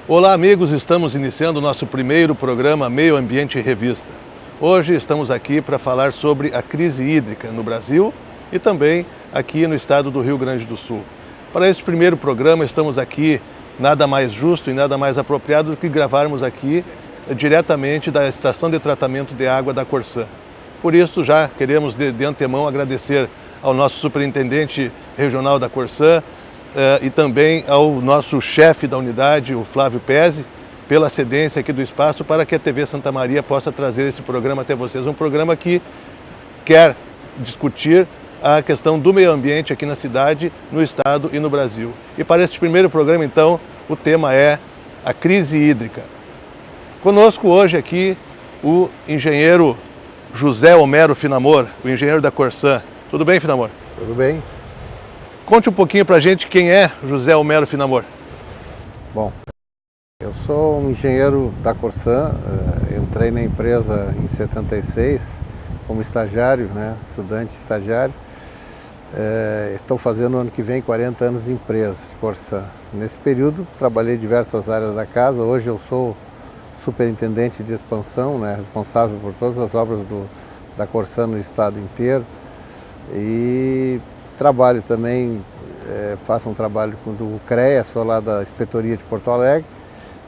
Olá amigos, estamos iniciando o nosso primeiro programa Meio Ambiente Revista. Hoje estamos aqui para falar sobre a crise hídrica no Brasil e também aqui no estado do Rio Grande do Sul. Para este primeiro programa estamos aqui, nada mais justo e nada mais apropriado do que gravarmos aqui diretamente da estação de tratamento de água da Corsã. Por isso já queremos de antemão agradecer ao nosso superintendente regional da Corsã, e também ao nosso chefe da unidade, o Flávio Pezzi, pela cedência aqui do espaço para que a TV Santa Maria possa trazer esse programa até vocês. Um programa que quer discutir a questão do meio ambiente aqui na cidade, no estado e no Brasil. E para este primeiro programa, então, o tema é a crise hídrica. Conosco hoje aqui o engenheiro José Homero Finamor, o engenheiro da Corsã. Tudo bem, Finamor? Tudo bem. Conte um pouquinho pra gente quem é José Homero Finamor. Bom, eu sou um engenheiro da Corsã, entrei na empresa em 76 como estagiário, estudante estagiário. Estou fazendo ano que vem 40 anos de empresa de Corsã. Nesse período trabalhei em diversas áreas da casa. Hoje eu sou superintendente de expansão, responsável por todas as obras da Corsã no estado inteiro. E trabalho também, faço um trabalho do CREA, sou lá da Inspetoria de Porto Alegre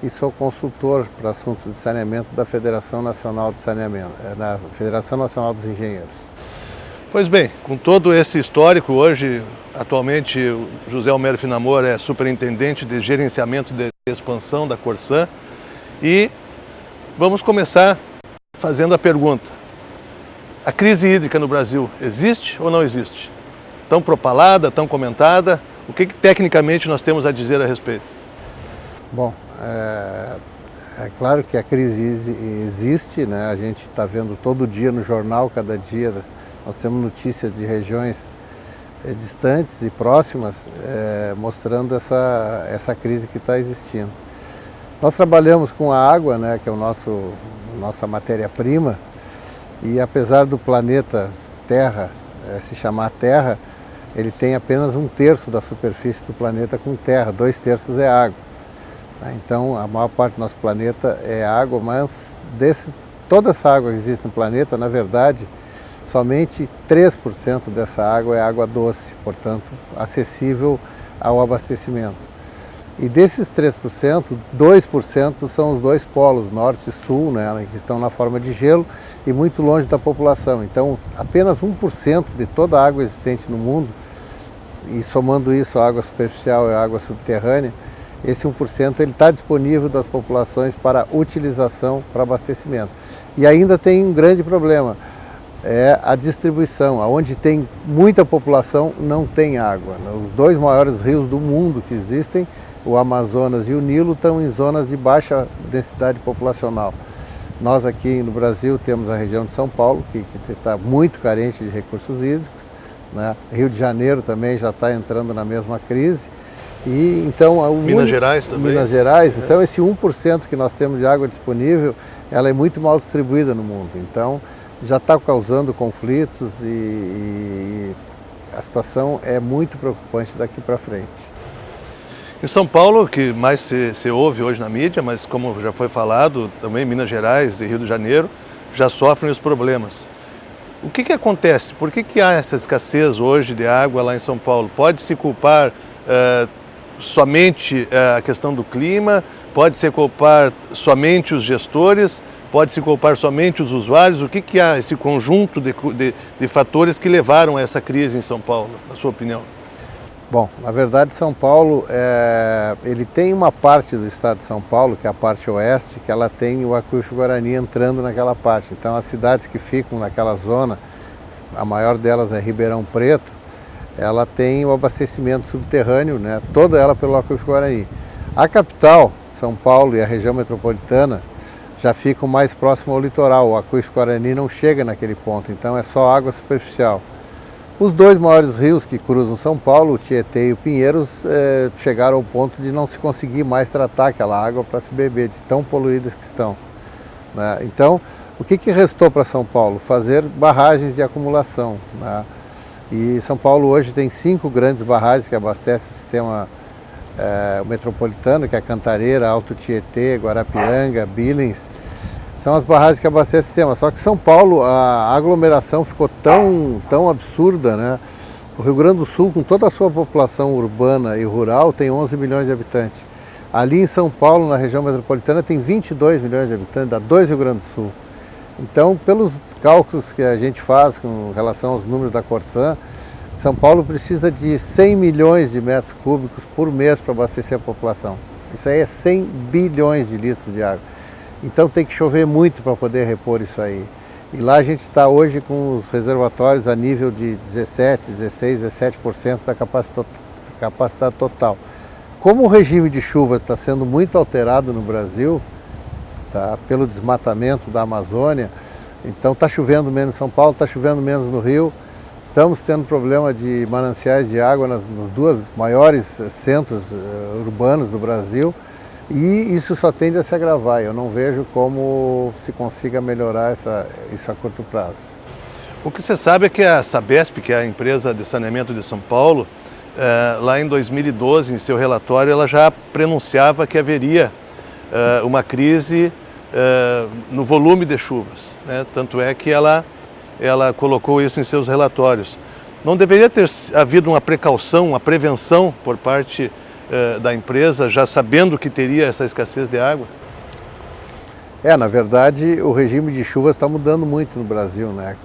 e sou consultor para assuntos de saneamento da Federação Nacional de Saneamento, da Federação Nacional dos Engenheiros. Pois bem, com todo esse histórico, hoje, atualmente, o José Homero Finamor é superintendente de gerenciamento de expansão da Corsã e vamos começar fazendo a pergunta. A crise hídrica no Brasil existe ou não existe? Tão propalada, tão comentada, o que tecnicamente nós temos a dizer a respeito? Bom, é claro que a crise existe, a gente está vendo todo dia no jornal, cada dia nós temos notícias de regiões distantes e próximas mostrando essa crise que está existindo. Nós trabalhamos com a água, que é nossa matéria-prima, e apesar do planeta Terra se chamar Terra, ele tem apenas 1/3 da superfície do planeta com terra, 2/3 é água. Então a maior parte do nosso planeta é água, mas toda essa água que existe no planeta, na verdade, somente 3% dessa água é água doce, portanto acessível ao abastecimento. E desses 3%, 2% são os dois polos, norte e sul, que estão na forma de gelo e muito longe da população. Então apenas 1% de toda a água existente no mundo, e somando isso a água superficial e a água subterrânea, esse 1% está disponível das populações para utilização, para abastecimento. E ainda tem um grande problema, é a distribuição. Onde tem muita população não tem água. Os dois maiores rios do mundo que existem, o Amazonas e o Nilo, estão em zonas de baixa densidade populacional. Nós aqui no Brasil temos a região de São Paulo, que está muito carente de recursos hídricos. Rio de Janeiro também já está entrando na mesma crise. E, então, Minas Gerais também. Minas Gerais, então esse 1% que nós temos de água disponível, ela é muito mal distribuída no mundo. Então já está causando conflitos e a situação é muito preocupante daqui para frente. Em São Paulo, que mais se ouve hoje na mídia, mas como já foi falado, também Minas Gerais e Rio de Janeiro já sofrem os problemas. O que acontece? Por que há essa escassez hoje de água lá em São Paulo? Pode-se culpar somente a questão do clima? Pode-se culpar somente os gestores? Pode-se culpar somente os usuários? O que há esse conjunto de fatores que levaram a essa crise em São Paulo, na sua opinião? Bom, na verdade São Paulo, ele tem uma parte do estado de São Paulo, que é a parte oeste, que ela tem o Aquífero Guarani entrando naquela parte. Então as cidades que ficam naquela zona, a maior delas é Ribeirão Preto, ela tem o abastecimento subterrâneo, toda ela pelo Aquífero Guarani. A capital, São Paulo, e a região metropolitana já ficam mais próximo ao litoral. O Aquífero Guarani não chega naquele ponto, então é só água superficial. Os dois maiores rios que cruzam São Paulo, o Tietê e o Pinheiros, chegaram ao ponto de não se conseguir mais tratar aquela água para se beber, de tão poluídas que estão. Então, o que restou para São Paulo? Fazer barragens de acumulação. E São Paulo hoje tem 5 grandes barragens que abastecem o sistema o metropolitano, que é Cantareira, Alto Tietê, Guarapiranga, Billings, são as barragens que abastecem o sistema. Só que São Paulo, a aglomeração ficou tão absurda, né? O Rio Grande do Sul, com toda a sua população urbana e rural, tem 11 milhões de habitantes. Ali em São Paulo, na região metropolitana, tem 22 milhões de habitantes, dá 2 Rio Grande do Sul. Então, pelos cálculos que a gente faz com relação aos números da Corsan, São Paulo precisa de 100 milhões de metros cúbicos por mês para abastecer a população. Isso aí é 100 bilhões de litros de água. Então tem que chover muito para poder repor isso aí. E lá a gente está hoje com os reservatórios a nível de 17, 16, 17% da capacidade total. Como o regime de chuvas está sendo muito alterado no Brasil, tá, pelo desmatamento da Amazônia, então está chovendo menos em São Paulo, está chovendo menos no Rio, estamos tendo problema de mananciais de água nos dois maiores centros urbanos do Brasil, e isso só tende a se agravar. Eu não vejo como se consiga melhorar isso a curto prazo. O que você sabe é que a Sabesp, que é a empresa de saneamento de São Paulo, lá em 2012, em seu relatório, ela já prenunciava que haveria uma crise no volume de chuvas, né? Tanto é que ela colocou isso em seus relatórios. Não deveria ter havido uma precaução, uma prevenção por parte da empresa, já sabendo que teria essa escassez de água? Na verdade, o regime de chuvas está mudando muito no Brasil, né?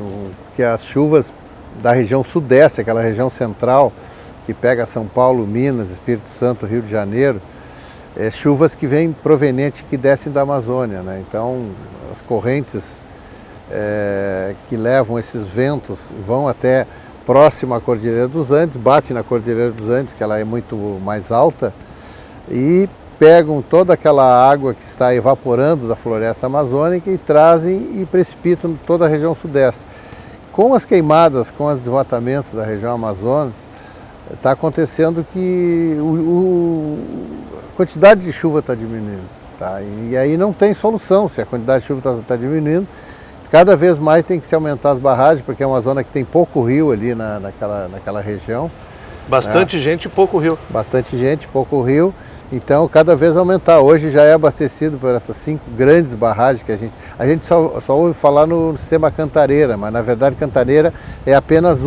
Porque as chuvas da região sudeste, aquela região central, que pega São Paulo, Minas, Espírito Santo, Rio de Janeiro, chuvas que vêm provenientes, que descem da Amazônia, né? Então, as correntes que levam esses ventos vão até próximo à Cordilheira dos Andes, batem na Cordilheira dos Andes, que ela é muito mais alta, e pegam toda aquela água que está evaporando da floresta amazônica e trazem e precipitam toda a região sudeste. Com as queimadas, com o desmatamento da região Amazonas, está acontecendo que a quantidade de chuva está diminuindo, tá? E aí não tem solução. Se a quantidade de chuva está diminuindo, cada vez mais tem que se aumentar as barragens, porque é uma zona que tem pouco rio ali naquela região. Bastante gente e pouco rio. Bastante gente, pouco rio. Então, cada vez aumentar. Hoje já é abastecido por essas 5 grandes barragens que a gente só ouve falar no sistema Cantareira, mas na verdade Cantareira é apenas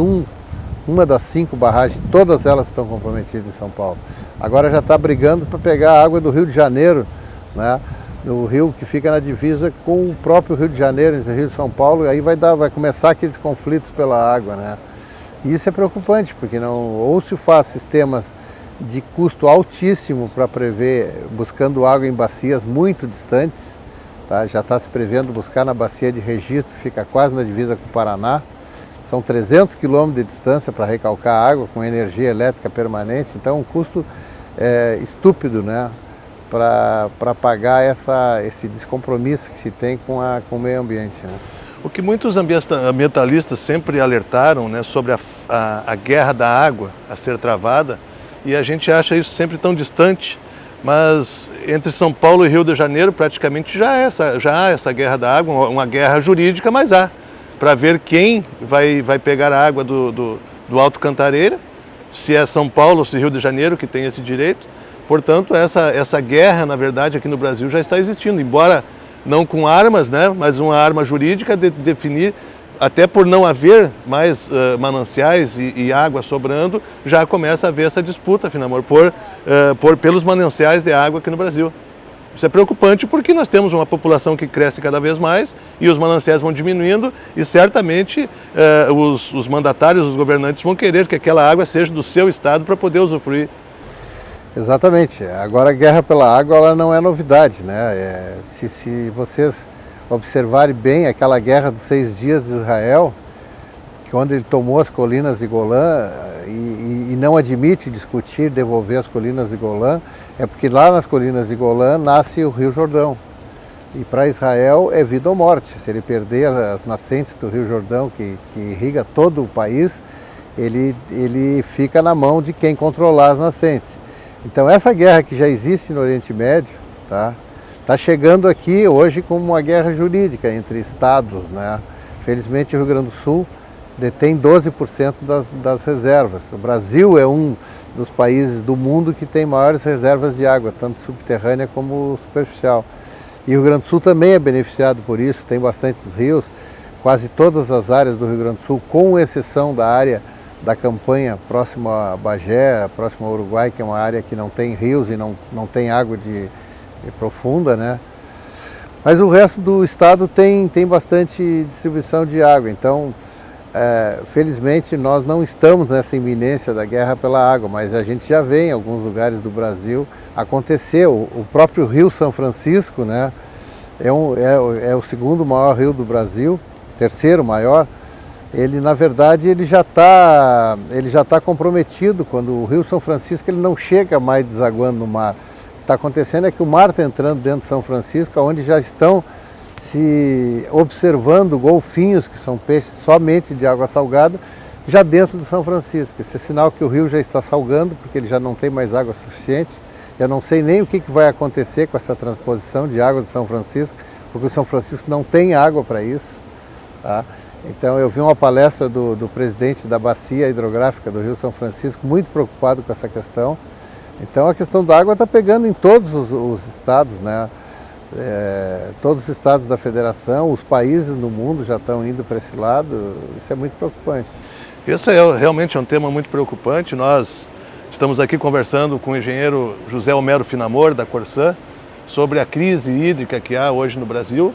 uma das 5 barragens. Todas elas estão comprometidas em São Paulo. Agora já está brigando para pegar a água do Rio de Janeiro, né? No rio que fica na divisa com o próprio Rio de Janeiro, entre o Rio de São Paulo, e aí vai começar aqueles conflitos pela água, né? E isso é preocupante, porque ou se faz sistemas de custo altíssimo para prever, buscando água em bacias muito distantes, tá? Já está se prevendo buscar na bacia de Registro, que fica quase na divisa com o Paraná. São 300 quilômetros de distância para recalcar água com energia elétrica permanente, então é um custo estúpido, né? Para pagar esse descompromisso que se tem com o meio ambiente, né? O que muitos ambientalistas sempre alertaram, né, sobre a guerra da água a ser travada, e a gente acha isso sempre tão distante, mas entre São Paulo e Rio de Janeiro praticamente já há essa guerra da água, uma guerra jurídica, mas há, para ver quem vai pegar a água do Alto Cantareira, se é São Paulo ou se Rio de Janeiro que tem esse direito. Portanto, essa guerra, na verdade, aqui no Brasil já está existindo, embora não com armas, né, mas uma arma jurídica de definir, até por não haver mais mananciais e água sobrando, já começa a haver essa disputa, afinal, pelos mananciais de água aqui no Brasil. Isso é preocupante porque nós temos uma população que cresce cada vez mais e os mananciais vão diminuindo e certamente os mandatários, os governantes vão querer que aquela água seja do seu estado para poder usufruir. Exatamente. Agora a guerra pela água ela não é novidade, né? Se vocês observarem bem aquela guerra dos 6 dias de Israel, quando ele tomou as colinas de Golã e não admite discutir devolver as colinas de Golã, é porque lá nas colinas de Golã nasce o Rio Jordão. E para Israel é vida ou morte. Se ele perder as nascentes do Rio Jordão, que irriga todo o país, ele fica na mão de quem controlar as nascentes. Então essa guerra que já existe no Oriente Médio, tá chegando aqui hoje como uma guerra jurídica entre estados, né? Felizmente o Rio Grande do Sul detém 12% das reservas. O Brasil é um dos países do mundo que tem maiores reservas de água, tanto subterrânea como superficial. E o Rio Grande do Sul também é beneficiado por isso, tem bastantes rios, quase todas as áreas do Rio Grande do Sul, com exceção da área da campanha próximo a Bagé, próximo ao Uruguai, que é uma área que não tem rios e não tem água de profunda, né? Mas o resto do estado tem bastante distribuição de água, então felizmente nós não estamos nessa iminência da guerra pela água, mas a gente já vê em alguns lugares do Brasil acontecer. O próprio Rio São Francisco, né, é o segundo maior rio do Brasil, terceiro maior. Ele, na verdade, ele já tá comprometido. Quando o Rio São Francisco ele não chega mais desaguando no mar. O que está acontecendo é que o mar está entrando dentro de São Francisco, onde já estão se observando golfinhos, que são peixes somente de água salgada, já dentro de São Francisco. Esse é sinal que o rio já está salgando, porque ele já não tem mais água suficiente. Eu não sei nem o que vai acontecer com essa transposição de água de São Francisco, porque o São Francisco não tem água para isso, tá? Então eu vi uma palestra do presidente da bacia hidrográfica do Rio São Francisco, muito preocupado com essa questão. Então a questão da água está pegando em todos os estados, né? Todos os estados da federação, os países no mundo já estão indo para esse lado. Isso é muito preocupante. Isso realmente é um tema muito preocupante. Nós estamos aqui conversando com o engenheiro José Homero Finamor, da Corsã, sobre a crise hídrica que há hoje no Brasil,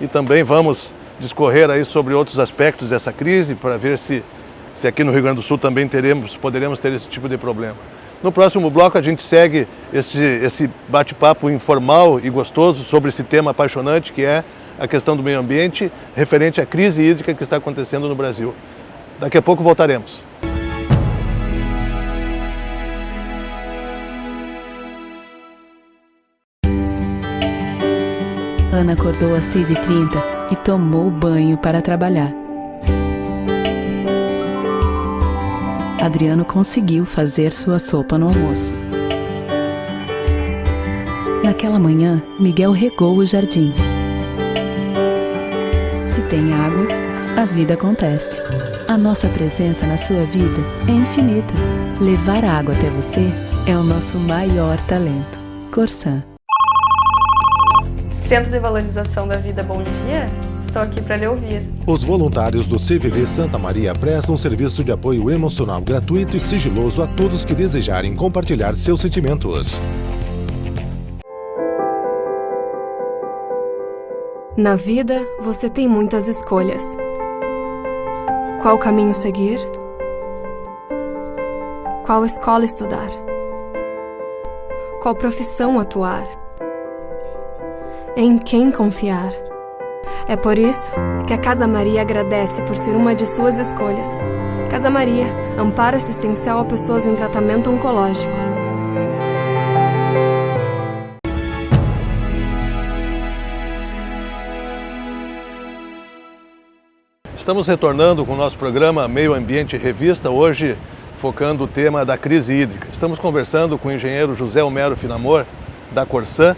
e também vamos discorrer aí sobre outros aspectos dessa crise para ver se aqui no Rio Grande do Sul também poderemos ter esse tipo de problema. No próximo bloco a gente segue esse bate-papo informal e gostoso sobre esse tema apaixonante que é a questão do meio ambiente referente à crise hídrica que está acontecendo no Brasil. Daqui a pouco voltaremos. Ana acordou às 6h30 e tomou banho para trabalhar. Adriano conseguiu fazer sua sopa no almoço. Naquela manhã, Miguel regou o jardim. Se tem água, a vida acontece. A nossa presença na sua vida é infinita. Levar a água até você é o nosso maior talento. Corsã. Centro de Valorização da Vida, bom dia. Estou aqui para lhe ouvir. Os voluntários do CVV Santa Maria prestam um serviço de apoio emocional gratuito e sigiloso a todos que desejarem compartilhar seus sentimentos. Na vida, você tem muitas escolhas. Qual caminho seguir? Qual escola estudar? Qual profissão atuar? Em quem confiar? É por isso que a Casa Maria agradece por ser uma de suas escolhas. Casa Maria, amparo assistencial a pessoas em tratamento oncológico. Estamos retornando com o nosso programa Meio Ambiente Revista, hoje focando o tema da crise hídrica. Estamos conversando com o engenheiro José Homero Finamor, da Corsã,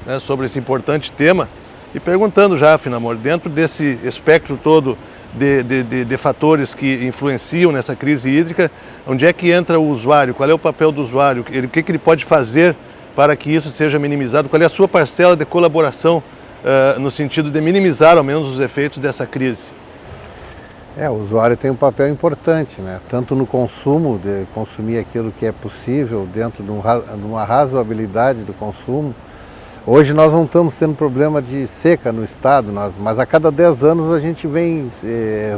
né, sobre esse importante tema e perguntando já, Finamor, dentro desse espectro todo de fatores que influenciam nessa crise hídrica, onde é que entra o usuário, qual é o papel do usuário, o que ele pode fazer para que isso seja minimizado, qual é a sua parcela de colaboração no sentido de minimizar ao menos os efeitos dessa crise? O usuário tem um papel importante, né? Tanto no consumo, de consumir aquilo que é possível dentro de uma razoabilidade do consumo. Hoje nós não estamos tendo problema de seca no estado, mas a cada 10 anos a gente vem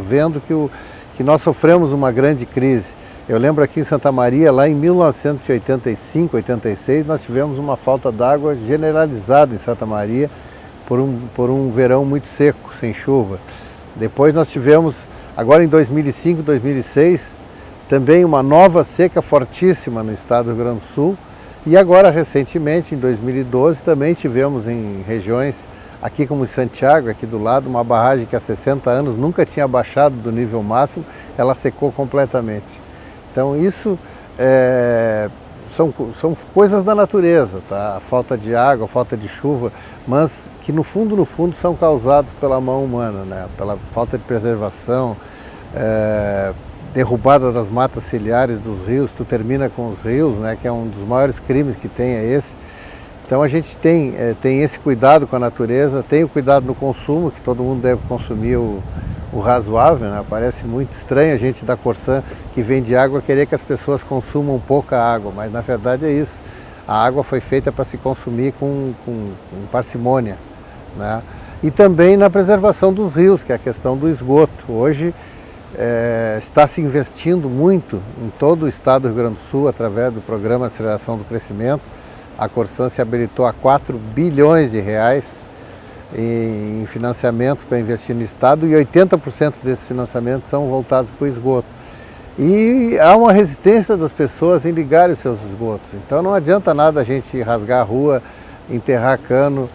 vendo que nós sofremos uma grande crise. Eu lembro aqui em Santa Maria, lá em 1985, 86, nós tivemos uma falta d'água generalizada em Santa Maria por um verão muito seco, sem chuva. Depois nós tivemos, agora em 2005, 2006, também uma nova seca fortíssima no estado do Rio Grande do Sul. E agora, recentemente, em 2012, também tivemos em regiões, aqui como em Santiago, aqui do lado, uma barragem que há 60 anos nunca tinha baixado do nível máximo, ela secou completamente. Então isso são coisas da natureza, tá? A falta de água, a falta de chuva, mas que no fundo são causados pela mão humana, né? Pela falta de preservação, derrubada das matas ciliares dos rios, tu termina com os rios, né, que é um dos maiores crimes que tem é esse. Então a gente tem esse cuidado com a natureza, tem o cuidado no consumo, que todo mundo deve consumir o razoável, né? Parece muito estranho a gente da Corsan, que vende água, querer que as pessoas consumam pouca água, mas na verdade é isso. A água foi feita para se consumir com parcimônia, né? E também na preservação dos rios, que é a questão do esgoto. Hoje está se investindo muito em todo o estado do Rio Grande do Sul, através do Programa de Aceleração do Crescimento. A Corsan se habilitou a 4 bilhões de reais em financiamentos para investir no estado e 80% desses financiamentos são voltados para o esgoto. E há uma resistência das pessoas em ligarem os seus esgotos. Então não adianta nada a gente rasgar a rua, enterrar cano,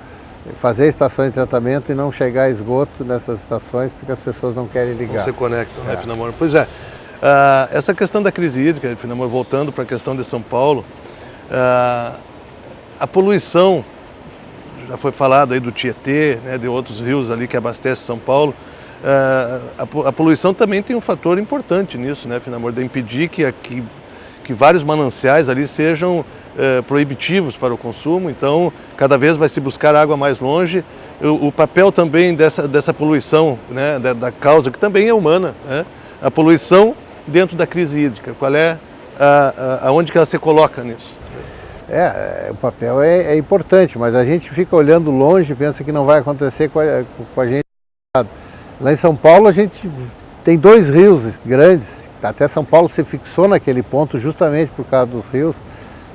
fazer estações de tratamento e não chegar a esgoto nessas estações porque as pessoas não querem ligar. Não se conectam, né, Finamor? Pois é, essa questão da crise hídrica, Finamor, voltando para a questão de São Paulo, a poluição, já foi falado aí do Tietê, né, de outros rios ali que abastecem São Paulo, a poluição também tem um fator importante nisso, né, Finamor, de impedir que vários mananciais ali sejam proibitivos para o consumo, então cada vez vai se buscar água mais longe. O papel também dessa poluição, né, da causa, que também é humana, né, a poluição dentro da crise hídrica, qual é aonde que ela se coloca nisso? O papel é importante, mas a gente fica olhando longe e pensa que não vai acontecer com a gente. Lá em São Paulo a gente tem 2 rios grandes, até São Paulo se fixou naquele ponto justamente por causa dos rios,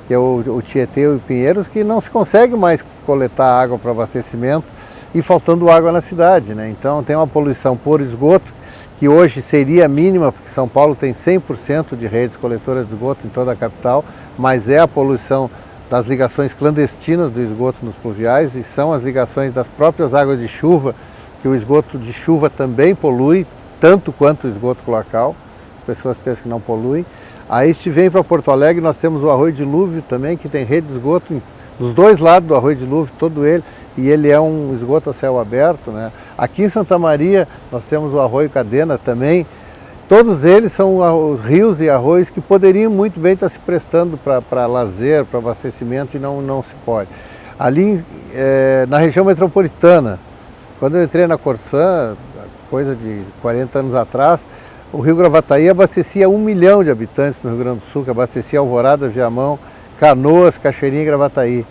que é o Tietê e o Pinheiros, que não se consegue mais coletar água para abastecimento e faltando água na cidade, né? Então tem uma poluição por esgoto, que hoje seria mínima, porque São Paulo tem 100% de redes coletoras de esgoto em toda a capital, mas é a poluição das ligações clandestinas do esgoto nos pluviais e são as ligações das próprias águas de chuva, que o esgoto de chuva também polui, tanto quanto o esgoto cloacal, as pessoas pensam que não poluem. Aí se vem para Porto Alegre, nós temos o Arroio Dilúvio também, que tem rede de esgoto dos 2 lados do Arroio Dilúvio, todo ele, e ele é um esgoto a céu aberto, né? Aqui em Santa Maria nós temos o Arroio Cadena também. Todos eles são rios e arroios que poderiam muito bem estar se prestando para lazer, para abastecimento e não se pode. Ali na região metropolitana, quando eu entrei na Corsan, coisa de 40 anos atrás, o Rio Gravataí abastecia 1 milhão de habitantes no Rio Grande do Sul, que abastecia Alvorada, Viamão, Canoas, Cachoeirinha e Gravataí.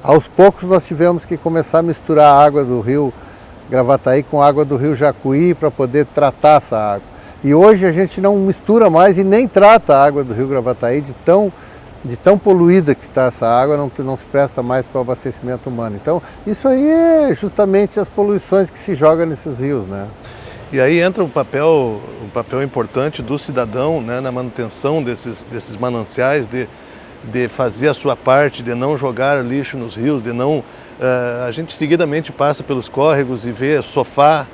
Aos poucos nós tivemos que começar a misturar a água do Rio Gravataí com a água do Rio Jacuí para poder tratar essa água. E hoje a gente não mistura mais e nem trata a água do Rio Gravataí de tão poluída que está essa água, não se presta mais para o abastecimento humano. Então isso aí é justamente as poluições que se jogam nesses rios, né? E aí entra um papel importante do cidadão, né, na manutenção desses mananciais, de fazer a sua parte, de não jogar lixo nos rios, de não... a gente seguidamente passa pelos córregos e vê sofá,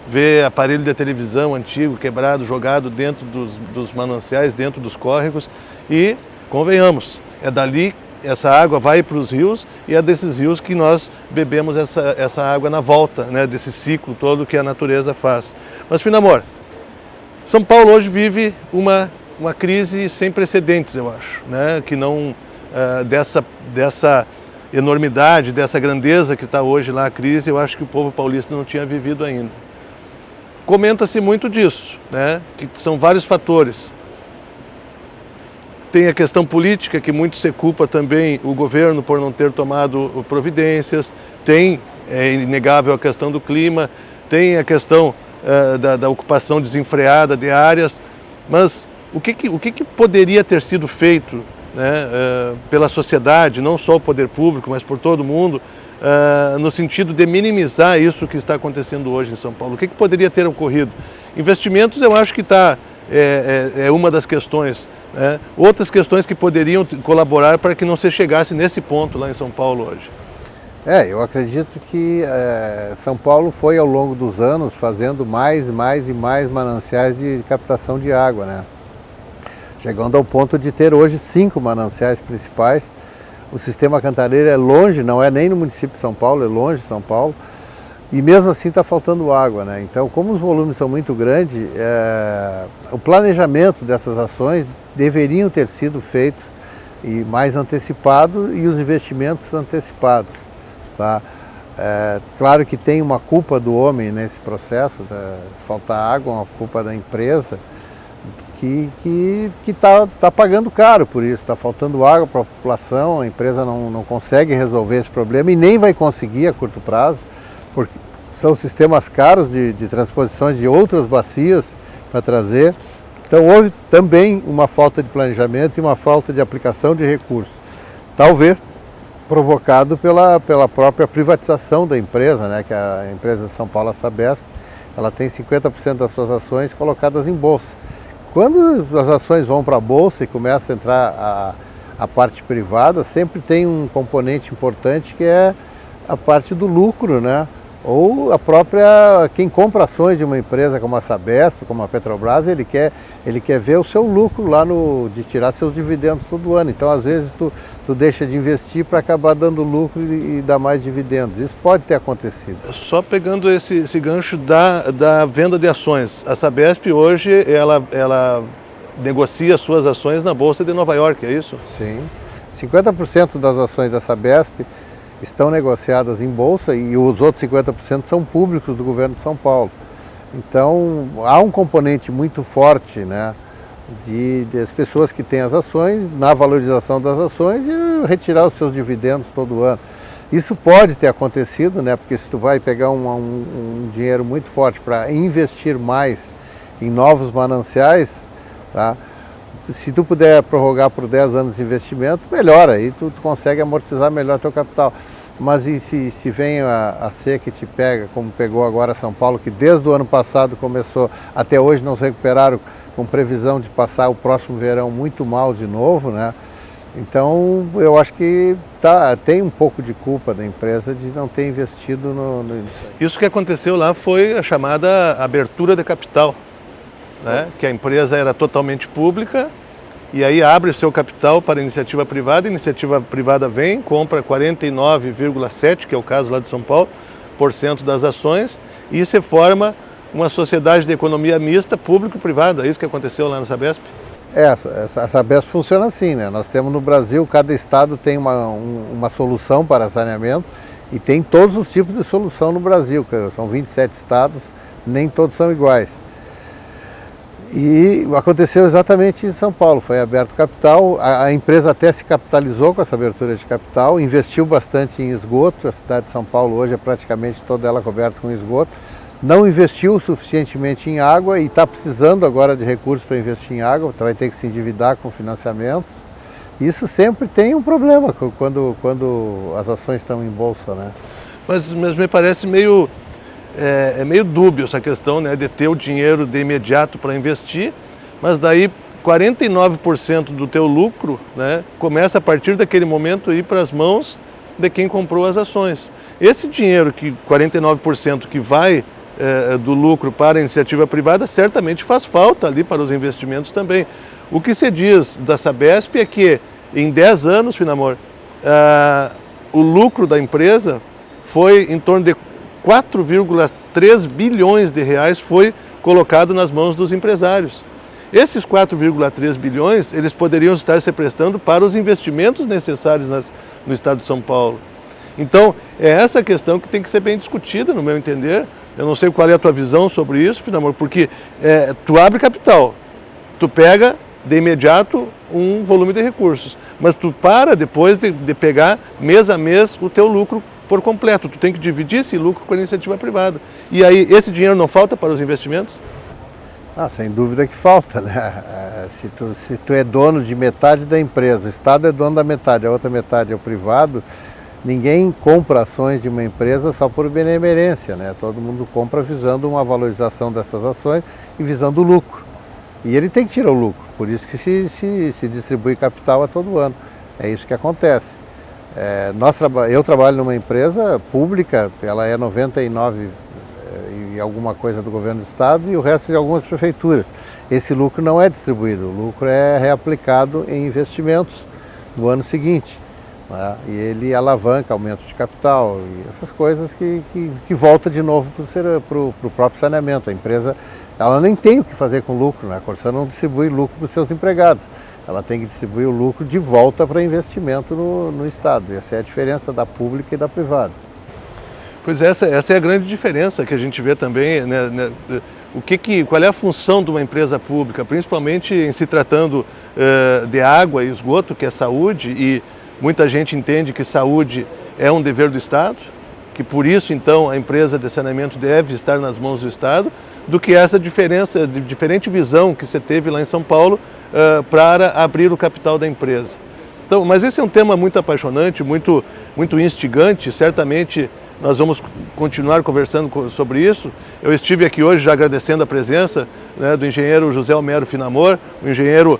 vê aparelho de televisão antigo, quebrado, jogado dentro dos mananciais, dentro dos córregos e, convenhamos, é dali, essa água vai para os rios e é desses rios que nós bebemos essa água na volta, né, desse ciclo todo que a natureza faz. Mas, Finamor, São Paulo hoje vive uma crise sem precedentes, eu acho, né, que não, dessa enormidade, dessa grandeza que está hoje lá a crise, eu acho que o povo paulista não tinha vivido ainda. Comenta-se muito disso, né, que são vários fatores. Tem a questão política, que muito se culpa também o governo por não ter tomado providências, tem, é inegável, a questão do clima, tem a questão da ocupação desenfreada de áreas, mas o que poderia ter sido feito, né, pela sociedade, não só o poder público, mas por todo mundo, no sentido de minimizar isso que está acontecendo hoje em São Paulo? O que poderia ter ocorrido? Investimentos, eu acho que é uma das questões, né? Outras questões que poderiam colaborar para que não se chegasse nesse ponto lá em São Paulo hoje. Eu acredito que São Paulo foi ao longo dos anos fazendo mais e mais mananciais de captação de água, né? Chegando ao ponto de ter hoje 5 mananciais principais. O sistema Cantareira é longe, não é nem no município de São Paulo, é longe de São Paulo. e mesmo assim está faltando água, né? Então, como os volumes são muito grandes, o planejamento dessas ações deveriam ter sido feitos e mais antecipado e os investimentos antecipados, tá? Claro que tem uma culpa do homem nesse processo, faltar água, uma culpa da empresa, que está pagando caro por isso, está faltando água para a população, a empresa não consegue resolver esse problema e nem vai conseguir a curto prazo, porque são sistemas caros de transposições de outras bacias para trazer. Então houve também uma falta de planejamento e uma falta de aplicação de recursos, talvez provocado pela própria privatização da empresa, né? Que a empresa de São Paulo, a Sabesp, ela tem 50% das suas ações colocadas em bolsa. Quando as ações vão para a bolsa e começa a entrar a parte privada, sempre tem um componente importante que é a parte do lucro, né? Ou a própria, quem compra ações de uma empresa como a Sabesp, como a Petrobras, ele quer ver o seu lucro lá de tirar seus dividendos todo ano. Então, às vezes, tu deixa de investir para acabar dando lucro e dar mais dividendos. Isso pode ter acontecido. Só pegando esse gancho da venda de ações, a Sabesp hoje, ela negocia suas ações na Bolsa de Nova York, é isso? Sim. 50% das ações da Sabesp estão negociadas em bolsa e os outros 50% são públicos do governo de São Paulo. Então, há um componente muito forte, né, das pessoas que têm as ações, na valorização das ações e retirar os seus dividendos todo ano. Isso pode ter acontecido, né, porque se tu vai pegar um dinheiro muito forte para investir mais em novos mananciais, tá? Se tu puder prorrogar por 10 anos de investimento, melhor, aí tu consegue amortizar melhor teu capital. Mas e se vem a seca e te pega, como pegou agora São Paulo, que desde o ano passado começou, até hoje não se recuperaram, com previsão de passar o próximo verão muito mal de novo, né? Então, eu acho que tem um pouco de culpa da empresa de não ter investido nisso. Isso que aconteceu lá foi a chamada abertura de capital, né? Que a empresa era totalmente pública e aí abre o seu capital para a iniciativa privada vem, compra 49,7%, que é o caso lá de São Paulo, das ações, e se forma uma sociedade de economia mista, público-privada. É isso que aconteceu lá na Sabesp? A Sabesp funciona assim, né? Nós temos no Brasil, cada estado tem uma solução para saneamento e tem todos os tipos de solução no Brasil, são 27 estados, nem todos são iguais. E aconteceu exatamente em São Paulo, foi aberto o capital, a empresa até se capitalizou com essa abertura de capital, investiu bastante em esgoto, a cidade de São Paulo hoje é praticamente toda ela coberta com esgoto, não investiu suficientemente em água e está precisando agora de recursos para investir em água, então vai ter que se endividar com financiamentos. Isso sempre tem um problema quando as ações estão em bolsa, né? Mas me parece meio dúbio essa questão, né, de ter o dinheiro de imediato para investir, mas daí 49% do teu lucro, né, começa a partir daquele momento a ir para as mãos de quem comprou as ações. Esse dinheiro, 49% que vai do lucro para a iniciativa privada, certamente faz falta ali para os investimentos também. O que se diz da Sabesp é que em 10 anos, Finamor, o lucro da empresa foi em torno de 4,3 bilhões de reais foi colocado nas mãos dos empresários. Esses 4,3 bilhões, eles poderiam estar se prestando para os investimentos necessários no estado de São Paulo. Então, é essa questão que tem que ser bem discutida, no meu entender. Eu não sei qual é a tua visão sobre isso, Finamor, porque tu abre capital, tu pega de imediato um volume de recursos, mas tu para depois de pegar mês a mês o teu lucro por completo. Tu tem que dividir esse lucro com a iniciativa privada. E aí, esse dinheiro não falta para os investimentos? Sem dúvida que falta, né? Se tu é dono de metade da empresa, o Estado é dono da metade, a outra metade é o privado, ninguém compra ações de uma empresa só por benemerência, né? Todo mundo compra visando uma valorização dessas ações e visando o lucro. E ele tem que tirar o lucro, por isso que se distribui capital a todo ano. É isso que acontece. Eu trabalho numa empresa pública, ela é 99 e alguma coisa do governo do estado e o resto de algumas prefeituras. Esse lucro não é distribuído, o lucro é reaplicado em investimentos no ano seguinte. né? E ele alavanca aumento de capital e essas coisas que volta de novo para o próprio saneamento. A empresa, ela nem tem o que fazer com lucro, né? A Corsã não distribui lucro para os seus empregados, ela tem que distribuir o lucro de volta para investimento no Estado. Essa é a diferença da pública e da privada. Pois essa é a grande diferença que a gente vê também, né? Qual é a função de uma empresa pública, principalmente em se tratando de água e esgoto, que é saúde, e muita gente entende que saúde é um dever do Estado, que por isso então a empresa de saneamento deve estar nas mãos do Estado, do que essa diferença, diferente visão que você teve lá em São Paulo para abrir o capital da empresa. Então, mas esse é um tema muito apaixonante, muito instigante, certamente nós vamos continuar conversando sobre isso. Eu estive aqui hoje já agradecendo a presença, né, do engenheiro José Homero Finamor, o engenheiro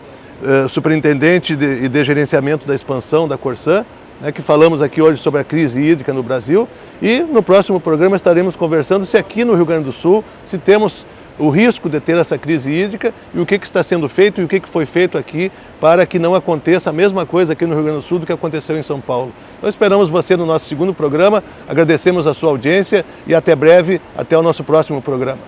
superintendente de gerenciamento da expansão da Corsã, né, que falamos aqui hoje sobre a crise hídrica no Brasil, e no próximo programa estaremos conversando se aqui no Rio Grande do Sul, se temos o risco de ter essa crise hídrica e o que está sendo feito e o que foi feito aqui para que não aconteça a mesma coisa aqui no Rio Grande do Sul do que aconteceu em São Paulo. Então esperamos você no nosso segundo programa, agradecemos a sua audiência e até breve, até o nosso próximo programa.